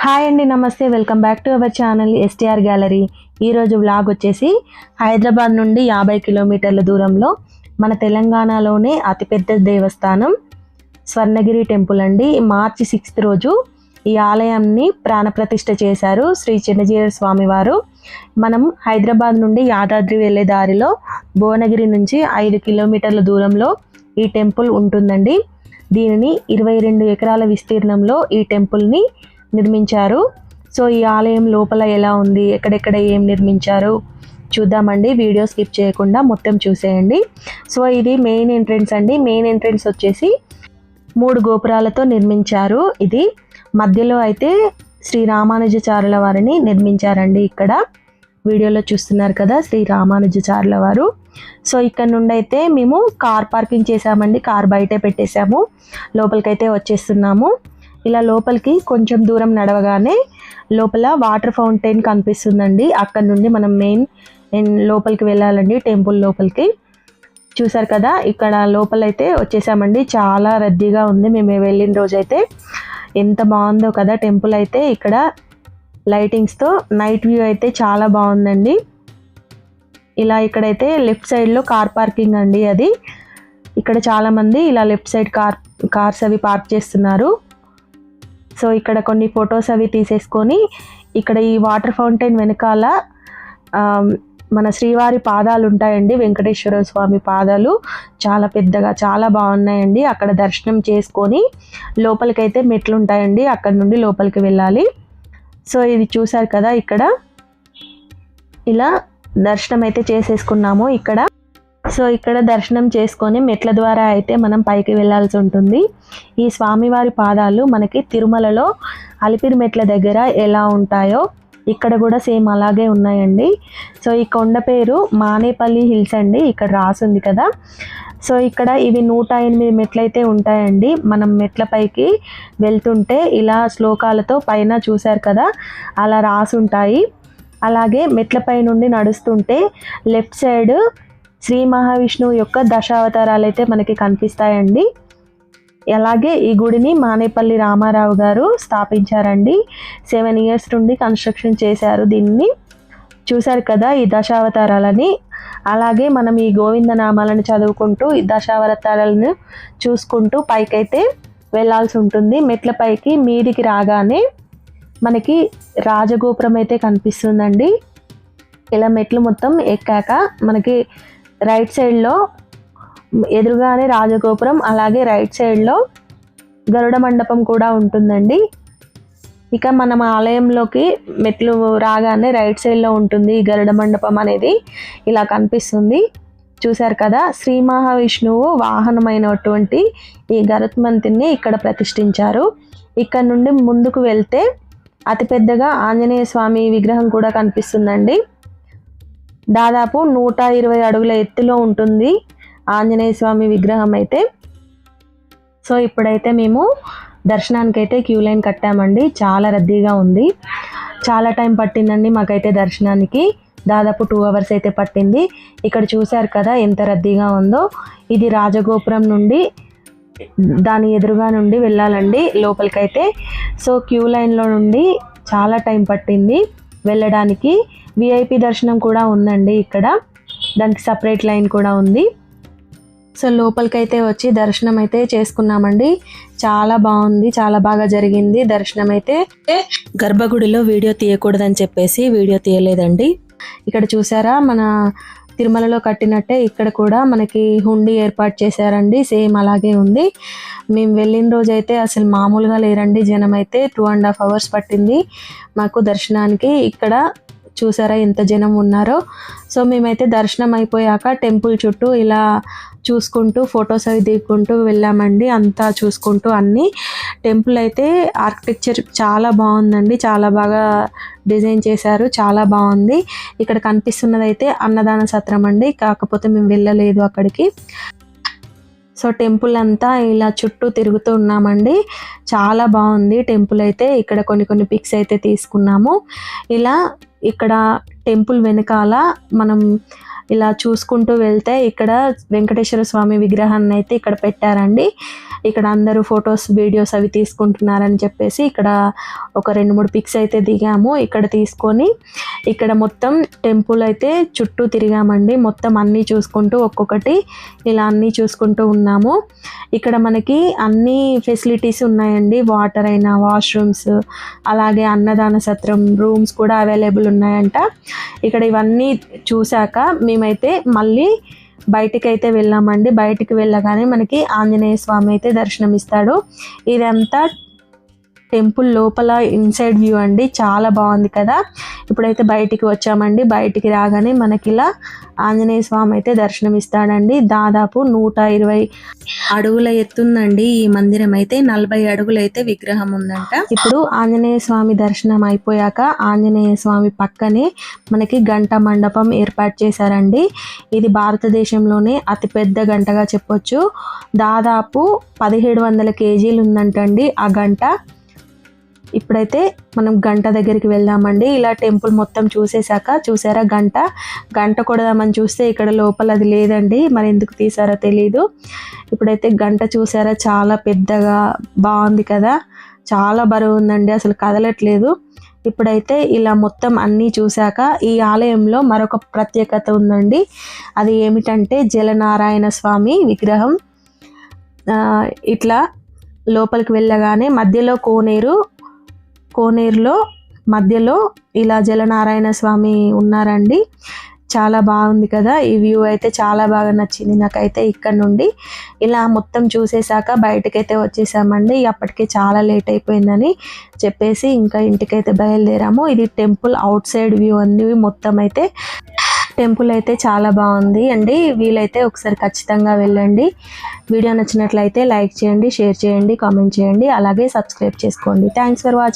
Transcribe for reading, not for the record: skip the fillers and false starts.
Hi అండి, నమస్తే. Welcome back to our channel STR gallery. ఈరోజు వ్లాగ్ వచ్చేసి హైదరాబాద్ నుండి 50 కిలోమీటర్ల దూరంలో మన తెలంగాణలోనే అతిపెద్ద దేవస్థానం స్వర్ణగిరి టెంపుల్ అండి. మార్చి 6 రోజు ఈ ఆలయాన్ని ప్రాణప్రతిష్ఠ చేశారు శ్రీ చిన్నజీయర్ స్వామి వారు. మనం హైదరాబాద్ నుండి యాదాద్రి వెళ్ళే దారిలో భువనగిరి నుంచి 5 కిలోమీటర్ల దూరంలో ఈ టెంపుల్ ఉంటుందండి. దీనిని 22 ఎకరాల విస్తీర్ణంలో ఈ టెంపుల్ని నిర్మించారు. సో ఈ ఆలయం లోపల ఎలా ఉంది, ఎక్కడెక్కడ ఏం నిర్మించారు చూద్దామండి. వీడియో స్కిప్ చేయకుండా మొత్తం చూసేయండి. సో ఇది మెయిన్ ఎంట్రన్స్ అండి. మెయిన్ ఎంట్రన్స్ వచ్చేసి 3 గోపురాలతో నిర్మించారు. ఇది మధ్యలో అయితే శ్రీ రామానుజాచార్యుల వారిని నిర్మించారండి. ఇక్కడ వీడియోలో చూస్తున్నారు కదా, శ్రీ రామానుజాచార్యుల వారు. సో ఇక్కడ నుండి అయితే మేము కార్ పార్కింగ్ చేసామండి. కార్ బయటే పెట్టేశాము. లోపలికైతే వచ్చేస్తున్నాము. ఇలా లోపలికి కొంచెం దూరం నడవగానే లోపల వాటర్ ఫౌంటైన్ కనిపిస్తుందండి. అక్కడ నుండి మనం మెయిన్ లోపలికి వెళ్ళాలండి, టెంపుల్ లోపలికి. చూసారు కదా, ఇక్కడ లోపలైతే వచ్చేసామండి. చాలా రద్దీగా ఉంది. మేము వెళ్ళిన రోజైతే ఎంత బాగుందో కదా టెంపుల్ అయితే. ఇక్కడ లైటింగ్స్తో నైట్ వ్యూ అయితే చాలా బాగుందండి. ఇలా ఇక్కడైతే లెఫ్ట్ సైడ్లో కార్ పార్కింగ్ అండి. అది ఇక్కడ చాలామంది ఇలా లెఫ్ట్ సైడ్ కార్స్ అవి పార్క్ చేస్తున్నారు. సో ఇక్కడ కొన్ని ఫొటోస్ అవి తీసేసుకొని ఇక్కడ ఈ వాటర్ ఫౌంటైన్ వెనకాల మన శ్రీవారి పాదాలు ఉంటాయండి. వెంకటేశ్వర స్వామి పాదాలు చాలా పెద్దగా చాలా బాగున్నాయండి. అక్కడ దర్శనం చేసుకొని లోపలికైతే మెట్లు ఉంటాయండి, అక్కడ నుండి లోపలికి వెళ్ళాలి. సో ఇది చూసారు కదా, ఇక్కడ ఇలా దర్శనం అయితే చేసేసుకున్నాము ఇక్కడ. సో ఇక్కడ దర్శనం చేసుకొని మెట్ల ద్వారా అయితే మనం పైకి వెళ్ళాల్సి ఉంటుంది. ఈ స్వామివారి పాదాలు మనకి తిరుమలలో అలిపిరి మెట్ల దగ్గర ఎలా ఉంటాయో ఇక్కడ కూడా సేమ్ అలాగే ఉన్నాయండి. సో ఈ కొండ పేరు మానేపల్లి హిల్స్ అండి, ఇక్కడ రాసుంది కదా. సో ఇక్కడ ఇవి 108 మెట్లు అయితే ఉంటాయండి. మనం మెట్ల పైకి వెళ్తుంటే ఇలా శ్లోకాలతో పైన చూశారు కదా అలా రాసుంటాయి. అలాగే మెట్లపై నుండి నడుస్తుంటే లెఫ్ట్ సైడ్ శ్రీ మహావిష్ణువు యొక్క దశావతారాలు అయితే మనకి కనిపిస్తాయండి. అలాగే ఈ గుడిని మానేపల్లి రామారావు గారు స్థాపించారండి. 7 ఇయర్స్ నుండి కన్స్ట్రక్షన్ చేశారు దీన్ని. చూశారు కదా ఈ దశావతారాలని. అలాగే మనం ఈ గోవిందనామాలను చదువుకుంటూ ఈ దశావతారాలను చూసుకుంటూ పైకైతే వెళ్ళాల్సి ఉంటుంది. మెట్ల పైకి మీదికి రాగానే మనకి రాజగోపురం అయితే కనిపిస్తుందండి. ఇలా మెట్లు మొత్తం ఎక్కాక మనకి రైట్ సైడ్లో ఎదురుగానే రాజగోపురం, అలాగే రైట్ సైడ్లో గరుడ మండపం కూడా ఉంటుందండి. ఇక మనం ఆలయంలోకి మెట్లు రాగానే రైట్ సైడ్లో ఉంటుంది ఈ గరుడ మండపం అనేది. ఇలా కనిపిస్తుంది. చూశారు కదా, శ్రీ మహావిష్ణువు వాహనమైనటువంటి ఈ గరుత్మంతుని ఇక్కడ ప్రతిష్ఠించారు. ఇక్కడ నుండి ముందుకు వెళ్తే అతిపెద్దగా ఆంజనేయ స్వామి విగ్రహం కూడా కనిపిస్తుందండి. దాదాపు 120 అడుగుల ఎత్తులో ఉంటుంది ఆంజనేయ స్వామి విగ్రహం అయితే. సో ఇప్పుడైతే మేము దర్శనానికి అయితే క్యూ లైన్ కట్టామండి. చాలా రద్దీగా ఉంది. చాలా టైం పట్టిందండి మాకైతే దర్శనానికి. దాదాపు 2 అవర్స్ అయితే పట్టింది. ఇక్కడ చూశారు కదా ఎంత రద్దీగా ఉందో. ఇది రాజగోపురం నుండి దాని ఎదురుగా నుండి వెళ్ళాలండి లోపలికైతే. సో క్యూ లైన్లో నుండి చాలా టైం పట్టింది వెళ్ళడానికి. విఐపి దర్శనం కూడా ఉందండి ఇక్కడ, దానికి సపరేట్ లైన్ కూడా ఉంది. సో లోపలికైతే వచ్చి దర్శనం అయితే చేసుకున్నామండి. చాలా బాగుంది, చాలా బాగా జరిగింది దర్శనం అయితే. గర్భగుడిలో వీడియో తీయకూడదని చెప్పేసి వీడియో తీయలేదండి. ఇక్కడ చూసారా, మన తిరుమలలో కట్టినట్టే ఇక్కడ కూడా మనకి హుండీ ఏర్పాటు చేశారండి. సేమ్ అలాగే ఉంది. మేము వెళ్ళిన రోజు అయితే అసలు మామూలుగా లేరండి జనం అయితే. 2.5 అవర్స్ పట్టింది మాకు దర్శనానికి. ఇక్కడ చూసారా ఎంత జనం ఉన్నారో. సో మేమైతే దర్శనం అయిపోయాక టెంపుల్ చుట్టూ ఇలా చూసుకుంటూ ఫొటోస్ అవి దిగుకుంటూ వెళ్ళామండి. అంతా చూసుకుంటూ అన్నీ. టెంపుల్ అయితే ఆర్కిటెక్చర్ చాలా బాగుందండి, చాలా బాగా డిజైన్ చేశారు, చాలా బాగుంది. ఇక్కడ కనిపిస్తున్నది అయితే అన్నదాన సత్రం అండి, కాకపోతే మేము వెళ్ళలేదు అక్కడికి. సో టెంపుల్ అంతా ఇలా చుట్టూ తిరుగుతూ ఉన్నామండి. చాలా బాగుంది టెంపుల్ అయితే. ఇక్కడ కొన్ని పిక్స్ అయితే తీసుకున్నాము. ఇలా ఇక్కడ టెంపుల్ వెనకాల మనం ఇలా చూసుకుంటూ వెళ్తే ఇక్కడ వెంకటేశ్వర స్వామి విగ్రహాన్ని అయితే ఇక్కడ పెట్టారండి. ఇక్కడ అందరూ ఫొటోస్ వీడియోస్ అవి తీసుకుంటున్నారని చెప్పేసి ఇక్కడ ఒక 2-3 పిక్స్ అయితే దిగాము. ఇక్కడ తీసుకొని ఇక్కడ మొత్తం టెంపుల్ అయితే చుట్టూ తిరిగామండి. మొత్తం అన్నీ చూసుకుంటూ ఒక్కొక్కటి ఇలా అన్నీ చూసుకుంటూ ఉన్నాము. ఇక్కడ మనకి అన్ని ఫెసిలిటీస్ ఉన్నాయండి. వాటర్ అయినా, వాష్రూమ్స్, అలాగే అన్నదాన సత్రం రూమ్స్ కూడా అవైలబుల్ ఉన్నాయంట. ఇక్కడ ఇవన్నీ చూశాక మేమైతే మళ్ళీ బయటికి అయితే వెళ్ళామండి. బయటికి వెళ్ళగానే మనకి ఆంజనేయ స్వామి అయితే దర్శనం ఇస్తాడు. ఇదంతా టెంపుల్ లోపల ఇన్సైడ్ వ్యూ అండి, చాలా బాగుంది కదా. ఇప్పుడైతే బయటికి వచ్చామండి. బయటికి రాగానే మనకి ఇలా ఆంజనేయ స్వామి అయితే దర్శనం ఇస్తాడండి. దాదాపు 120 అడుగుల ఎత్తుందండి ఈ మందిరం అయితే. 40 అడుగులు అయితే విగ్రహం ఉందంట. ఇప్పుడు ఆంజనేయ స్వామి దర్శనం అయిపోయాక ఆంజనేయ స్వామి పక్కనే మనకి గంట మండపం ఏర్పాటు చేశారండి. ఇది భారతదేశంలోనే అతిపెద్ద గంటగా చెప్పొచ్చు. దాదాపు 1700 కేజీలు ఉందంటండి ఆ గంట. ఇప్పుడైతే మనం గంట దగ్గరికి వెళ్దామండి. ఇలా టెంపుల్ మొత్తం చూసేశాక చూసారా గంట కొడదామని చూస్తే ఇక్కడ లోపల అది లేదండి. మరి ఎందుకు తీసారో తెలీదు. ఇప్పుడైతే గంట చూసారా, చాలా పెద్దగా బాగుంది కదా. చాలా బరువు ఉందండి, అసలు కదలట్లేదు. ఇప్పుడైతే ఇలా మొత్తం అన్నీ చూశాక ఈ ఆలయంలో మరొక ప్రత్యేకత ఉందండి. అది ఏమిటంటే జలనారాయణ స్వామి విగ్రహం. ఇట్లా లోపలికి వెళ్ళగానే మధ్యలో కోనేరులో మధ్యలో ఇలా జలనారాయణ స్వామి ఉన్నారండి. చాలా బాగుంది కదా. ఈ వ్యూ అయితే చాలా బాగా నచ్చింది నాకైతే. ఇక్కడ నుండి ఇలా మొత్తం చూసేశాక బయటకైతే వచ్చేసామండి. అప్పటికే చాలా లేట్ అయిపోయిందని చెప్పేసి ఇంకా ఇంటికైతే బయలుదేరాము. ఇది టెంపుల్ అవుట్ సైడ్ వ్యూ అండి. మొత్తం అయితే టెంపుల్ అయితే చాలా బాగుంది అండి. వీలైతే ఒకసారి ఖచ్చితంగా వెళ్ళండి. వీడియో నచ్చినట్లయితే లైక్ చేయండి, షేర్ చేయండి, కామెంట్ చేయండి, అలాగే సబ్స్క్రైబ్ చేసుకోండి. Thanks for watching.